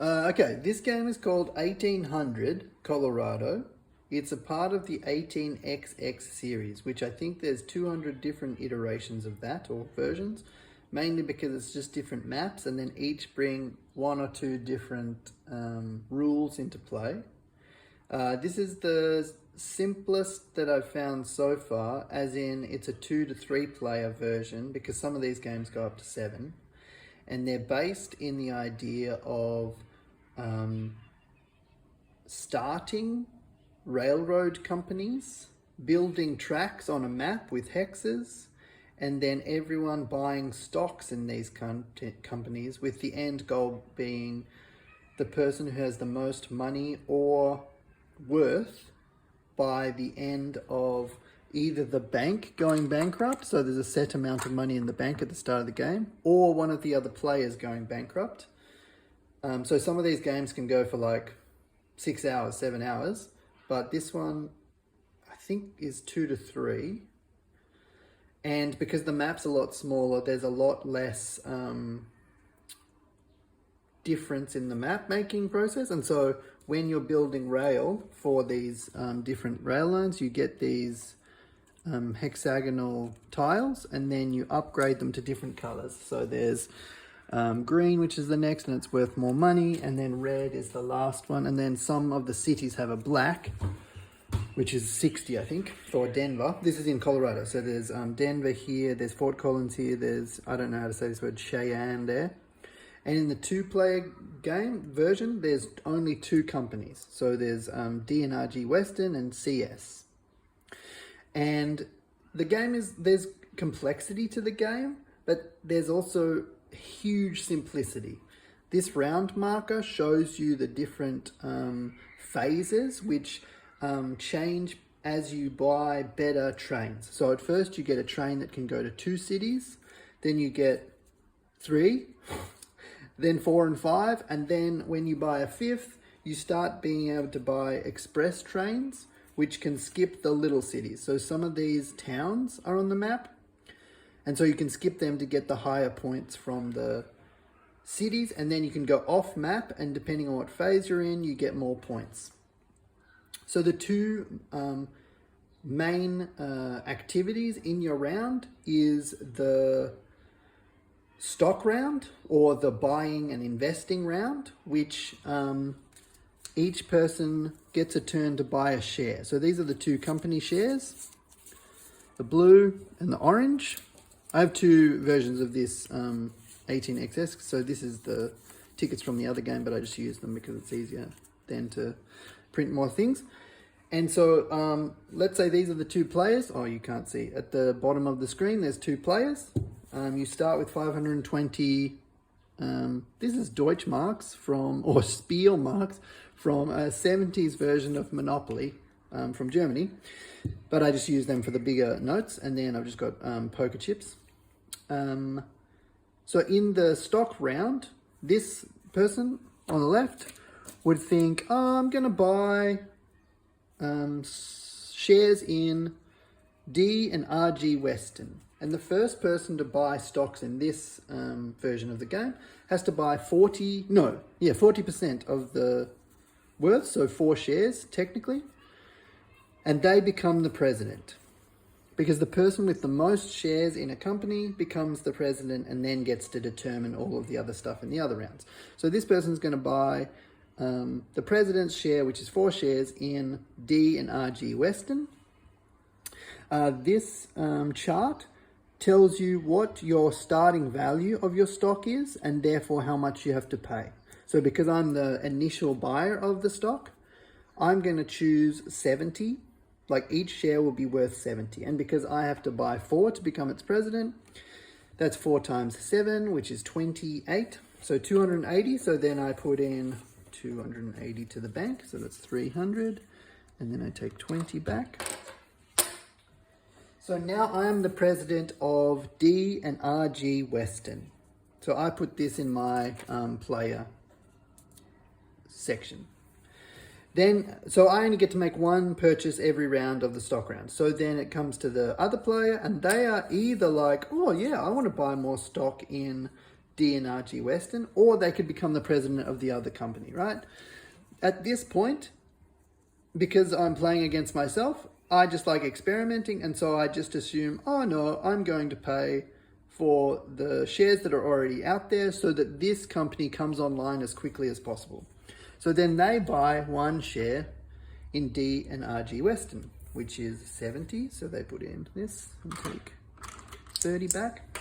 Okay, this game is called 1800 Colorado. It's a part of the 18XX series, which I think there's 200 different iterations of that or versions, mainly because it's just different maps and then each bring one or two different rules into play. This is the simplest that I've found so far, as in it's a 2 to 3 player version because some of these games go up to 7. And they're based in the idea of starting railroad companies, building tracks on a map with hexes, and then everyone buying stocks in these companies, with the end goal being the person who has the most money or worth by the end of either the bank going bankrupt, so there's a set amount of money in the bank at the start of the game, or one of the other players going bankrupt. So some of these games can go for like 6 hours, 7 hours, but this one I think is 2 to 3. And because the map's a lot smaller, there's a lot less difference in the map making process. And so when you're building rail for these different rail lines, you get these hexagonal tiles, and then you upgrade them to different colors. So there's green, which is the next, and it's worth more money, and then red is the last one, and then some of the cities have a black, which is 60, I think, for Denver. This is in Colorado, so there's Denver here, there's Fort Collins here, there's, I don't know how to say this word, Cheyenne there. And in the 2-player game version, there's only 2 companies. So there's DNRG Western and CS. And the game there's complexity to the game, but there's also huge simplicity. This round marker shows you the different phases which change as you buy better trains. So at first you get a train that can go to 2 cities, then you get 3, then 4 and 5, and then when you buy a 5th, you start being able to buy express trains which can skip the little cities. So some of these towns are on the map, and so you can skip them to get the higher points from the cities, and then you can go off map, and depending on what phase you're in, you get more points. So the 2 main activities in your round is the stock round, or the buying and investing round, which each person gets a turn to buy a share. So these are the 2 company shares, the blue and the orange. I have 2 versions of this 18XX, so this is the tickets from the other game, but I just use them because it's easier than to print more things. And so let's say these are the 2 players. Oh, you can't see. At the bottom of the screen, there's 2 players. You start with 520, this is Deutschmarks or Spielmarks from a 70s version of Monopoly from Germany. But I just use them for the bigger notes, and then I've just got poker chips. So in the stock round, this person on the left would think, oh, I'm going to buy shares in D and RG Western. And the first person to buy stocks in this version of the game has to buy 40% of the worth, so 4 shares technically, and they become the president. Because the person with the most shares in a company becomes the president and then gets to determine all of the other stuff in the other rounds. So this person's going to buy the president's share, which is 4 shares in D and RG Western. This chart tells you what your starting value of your stock is, and therefore how much you have to pay. So because I'm the initial buyer of the stock, I'm going to choose 70. Like each share will be worth 70. And because I have to buy 4 to become its president, that's 4 times 7, which is 28. So 280. So then I put in 280 to the bank. So that's 300. And then I take 20 back. So now I am the president of D and RG Western. So I put this in my player section. Then, so I only get to make 1 purchase every round of the stock round. So then it comes to the other player, and they are either like, oh yeah, I want to buy more stock in DNRG Western, or they could become the president of the other company, right? At this point, because I'm playing against myself, I just like experimenting, and so I just assume, oh no, I'm going to pay for the shares that are already out there so that this company comes online as quickly as possible. So then they buy one share in DNRG Western, which is 70. So they put in this and take 30 back.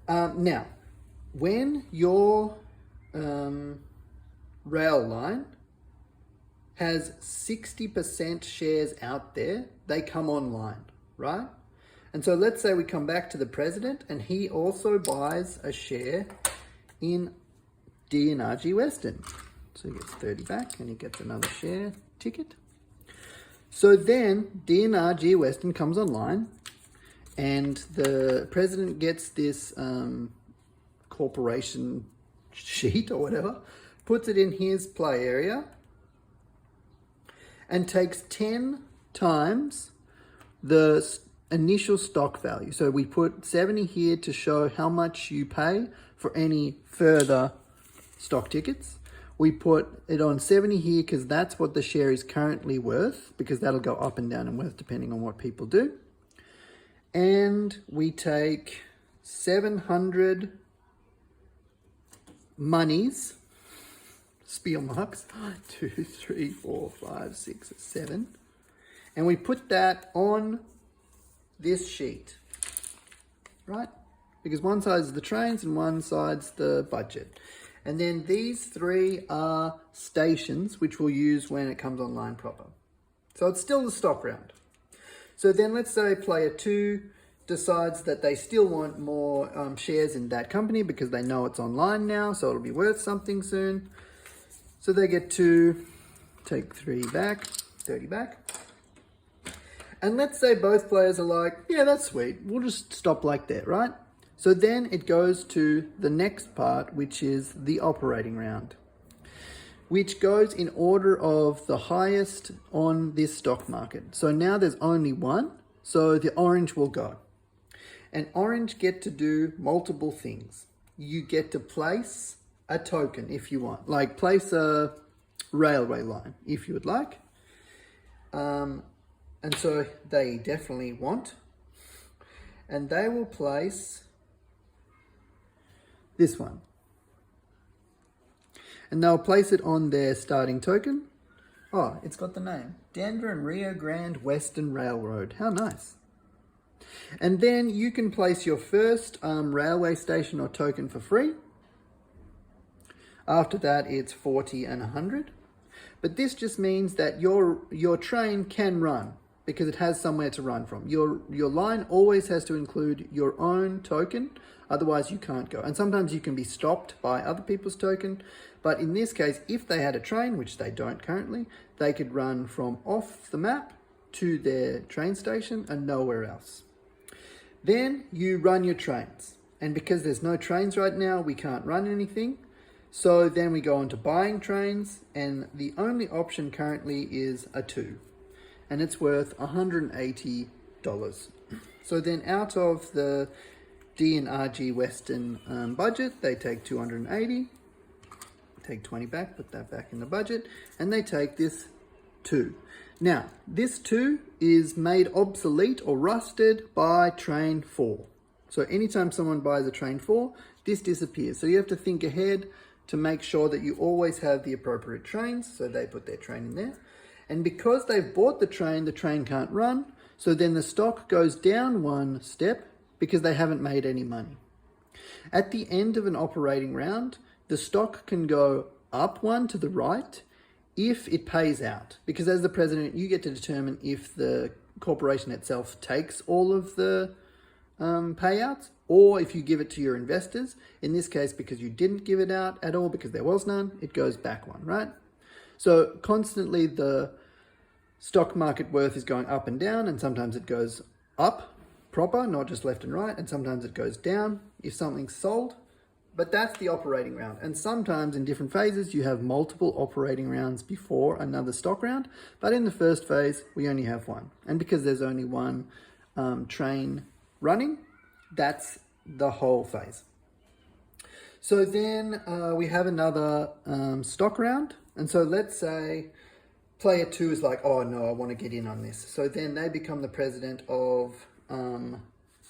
Now, when your rail line has 60% shares out there, they come online, right? And so let's say we come back to the president and he also buys a share in DNRG Western. So he gets 30 back and he gets another share ticket. So then DNRG Western comes online and the president gets this corporation sheet or whatever, puts it in his play area and takes 10 times the initial stock value. So we put 70 here to show how much you pay for any further stock tickets. We put it on 70 here because that's what the share is currently worth, because that'll go up and down in worth depending on what people do. And we take 700 monies, spiel marks, 2, 3, 4, 5, 6, 7. And we put that on this sheet, right? Because one side is the trains and one side's the budget. And then these three are stations, which we'll use when it comes online proper. So it's still the stock round. So then let's say player 2 decides that they still want more shares in that company because they know it's online now, so it'll be worth something soon. So they get to take 3 back, 30 back. And let's say both players are like, yeah, that's sweet. We'll just stop like that, right? So then it goes to the next part, which is the operating round, which goes in order of the highest on this stock market. So now there's only one, so the orange will go. And orange get to do multiple things. You get to place a token if you want, like place a railway line if you would like. And so they definitely want, and they will place this one. And they'll place it on their starting token. Oh, it's got the name. Denver and Rio Grande Western Railroad. How nice. And then you can place your first railway station or token for free. After that, it's 40 and 100. But this just means that your train can run because it has somewhere to run from. Your line always has to include your own token, otherwise you can't go. And sometimes you can be stopped by other people's token, but in this case, if they had a train, which they don't currently, they could run from off the map to their train station and nowhere else. Then you run your trains. And because there's no trains right now, we can't run anything. So then we go on to buying trains, and the only option currently is a 2. And it's worth $180. So then out of the DNRG Western budget, they take 280, take 20 back, put that back in the budget, and they take this 2. Now, this 2 is made obsolete or rusted by train 4. So anytime someone buys a train 4, this disappears. So you have to think ahead to make sure that you always have the appropriate trains. So they put their train in there. And because they've bought the train can't run. So then the stock goes down one step because they haven't made any money. At the end of an operating round, the stock can go up one to the right if it pays out. Because as the president, you get to determine if the corporation itself takes all of the payouts, or if you give it to your investors. In this case, because you didn't give it out at all because there was none, it goes back one, right? So constantly the stock market worth is going up and down, and sometimes it goes up proper, not just left and right, and sometimes it goes down if something's sold. But that's the operating round. And sometimes in different phases, you have multiple operating rounds before another stock round. But in the first phase, we only have one. And because there's only one train running, that's the whole phase. So then we have another stock round. And so let's say player 2 is like, oh no, I want to get in on this. So then they become the president of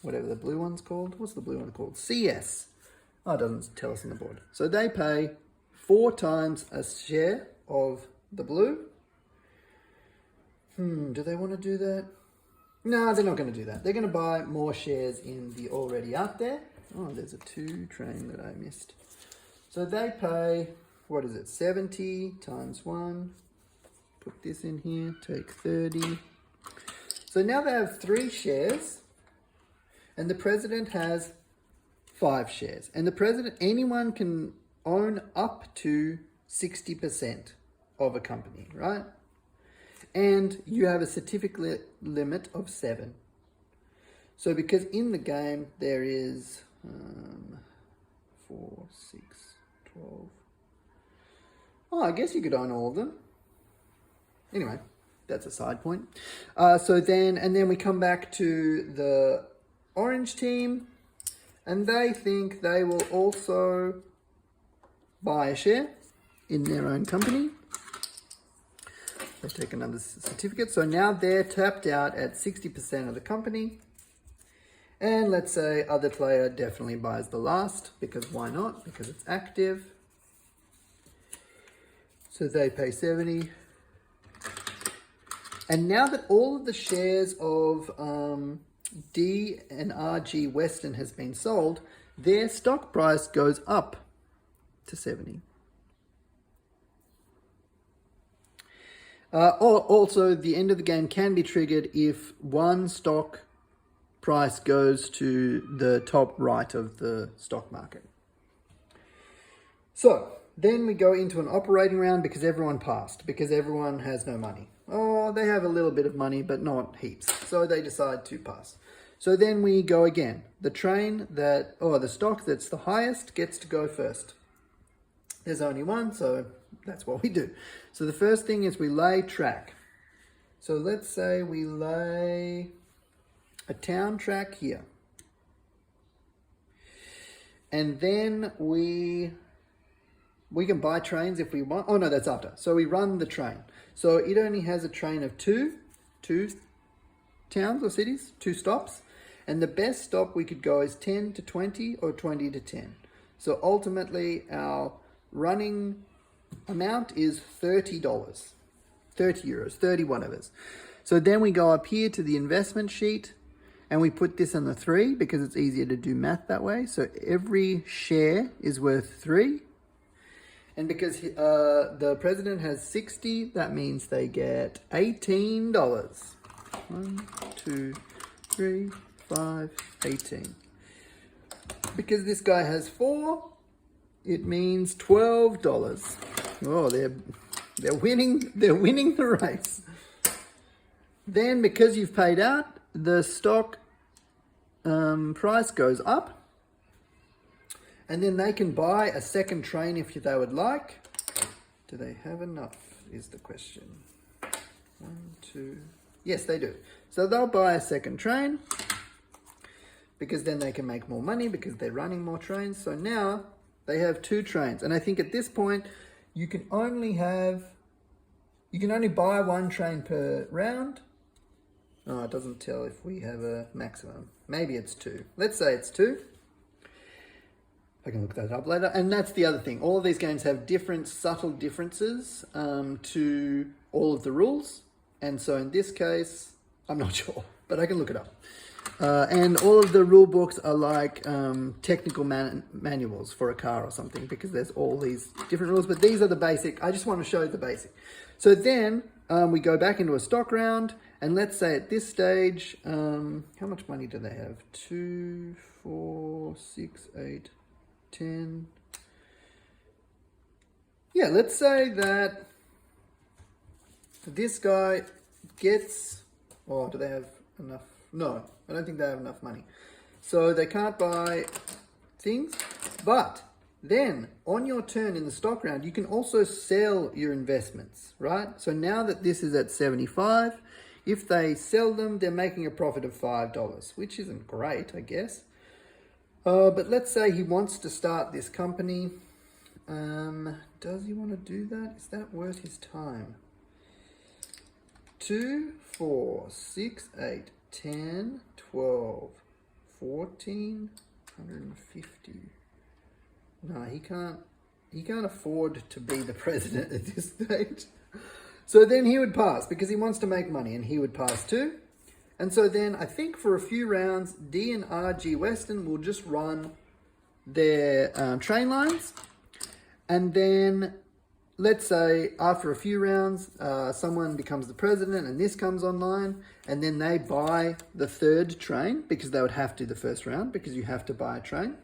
whatever the blue one's called. What's the blue one called? CS. Oh, it doesn't tell us on the board. So they pay 4 times a share of the blue. Do they want to do that? No, they're not going to do that. They're going to buy more shares in the already out there. Oh, there's a 2 train that I missed. So they pay, what is it, 70 times 1. Put this in here, take 30. So now they have 3 shares, and the president has 5 shares. And the president, anyone can own up to 60% of a company, right? And you have a certificate limit of 7. So because in the game there is 4, 6, 12. Oh, I guess you could own all of them. Anyway, that's a side point. And then we come back to the orange team, and they think they will also buy a share in their own company. They take another certificate. So now they're tapped out at 60% of the company. And let's say other player definitely buys the last, because why not? Because it's active. So they pay 70. And now that all of the shares of D and RG Western has been sold, their stock price goes up to 70. Also, the end of the game can be triggered if one stock price goes to the top right of the stock market. So then we go into an operating round because everyone passed, because everyone has no money. Oh, they have a little bit of money, but not heaps. So they decide to pass. So then we go again. The stock that's the highest gets to go first. There's only one, so that's what we do. So the first thing is we lay track. So let's say we lay a town track here. And then we can buy trains if we want. Oh no, that's after. So we run the train. So it only has a train of two towns or cities, 2 stops. And the best stop we could go is 10 to 20 or 20 to 10. So ultimately our running amount is $30, 30 euros, 30 whatevers. So then we go up here to the investment sheet and we put this on the 3 because it's easier to do math that way. So every share is worth 3. And because the president has 60, that means they get $18. 1, 2, 3, 5, 18. Because this guy has 4, it means $12. Oh, they're winning the race. Then because you've paid out, the stock price goes up. And then they can buy a second train if they would like. Do they have enough is the question. 1, 2. Yes, they do. So they'll buy a second train because then they can make more money because they're running more trains. So now they have 2 trains. And I think at this point, you can only buy 1 train per round. Oh, it doesn't tell if we have a maximum. Maybe it's 2. Let's say it's 2. I can look that up later. And that's the other thing. All of these games have different subtle differences to all of the rules. And so in this case, I'm not sure, but I can look it up. And all of the rule books are like technical manuals for a car or something, because there's all these different rules. But these are the basic. I just want to show you the basic. So then we go back into a stock round. And let's say at this stage, how much money do they have? 2, 4, 6, 8, 10. Yeah, let's say that this guy gets, oh, do they have enough? No, I don't think they have enough money. So they can't buy things, but then on your turn in the stock round, you can also sell your investments, right? So now that this is at 75, if they sell them, they're making a profit of $5, which isn't great, I guess. But let's say he wants to start this company. Does he want to do that? Is that worth his time? 2, 4, 6, 8, 10, 12, 14, 150. No, he can't afford to be the president at this stage. So then he would pass because he wants to make money, and he would pass too. And so then I think for a few rounds, D and RG Western will just run their train lines. And then let's say after a few rounds, someone becomes the president and this comes online, and then they buy the third train because they would have to the first round because you have to buy a train.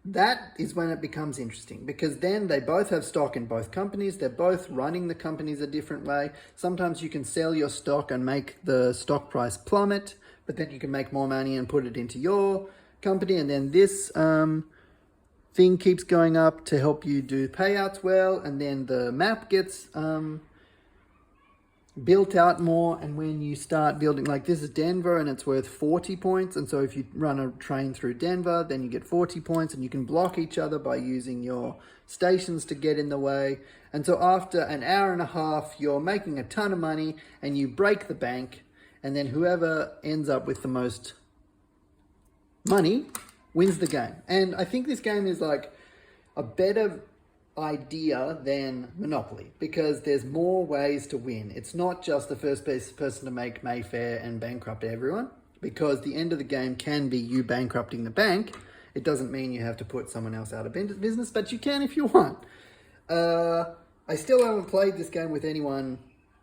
That is when it becomes interesting because then they both have stock in both companies. They're both running the companies a different way. Sometimes you can sell your stock and make the stock price plummet, but then you can make more money and put it into your company. And then this thing keeps going up to help you do payouts well. And then the map gets built out more, and when you start building, like this is Denver and it's worth 40 points, and so if you run a train through Denver, then you get 40 points, and you can block each other by using your stations to get in the way. And so after an hour and a half, you're making a ton of money and you break the bank, and then whoever ends up with the most money wins the game. And I think this game is like a better idea than Monopoly because there's more ways to win. It's not just the first person to make Mayfair and bankrupt everyone, because the end of the game can be you bankrupting the bank. It doesn't mean you have to put someone else out of business, but you can if you want. I still haven't played this game with anyone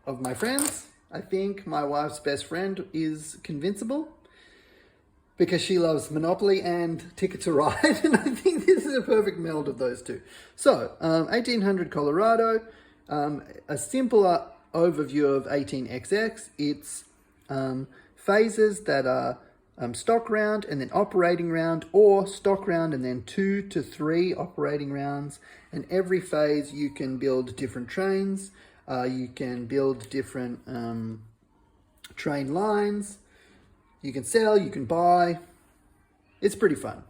of my friends. I think my wife's best friend is Convincible because she loves Monopoly and Ticket to Ride, and I think this is a perfect meld of those two. So, 1800 Colorado, a simpler overview of 18XX. It's phases that are stock round and then operating round, or stock round and then 2 to 3 operating rounds. And every phase you can build different trains, you can build different train lines, you can sell, you can buy. It's pretty fun.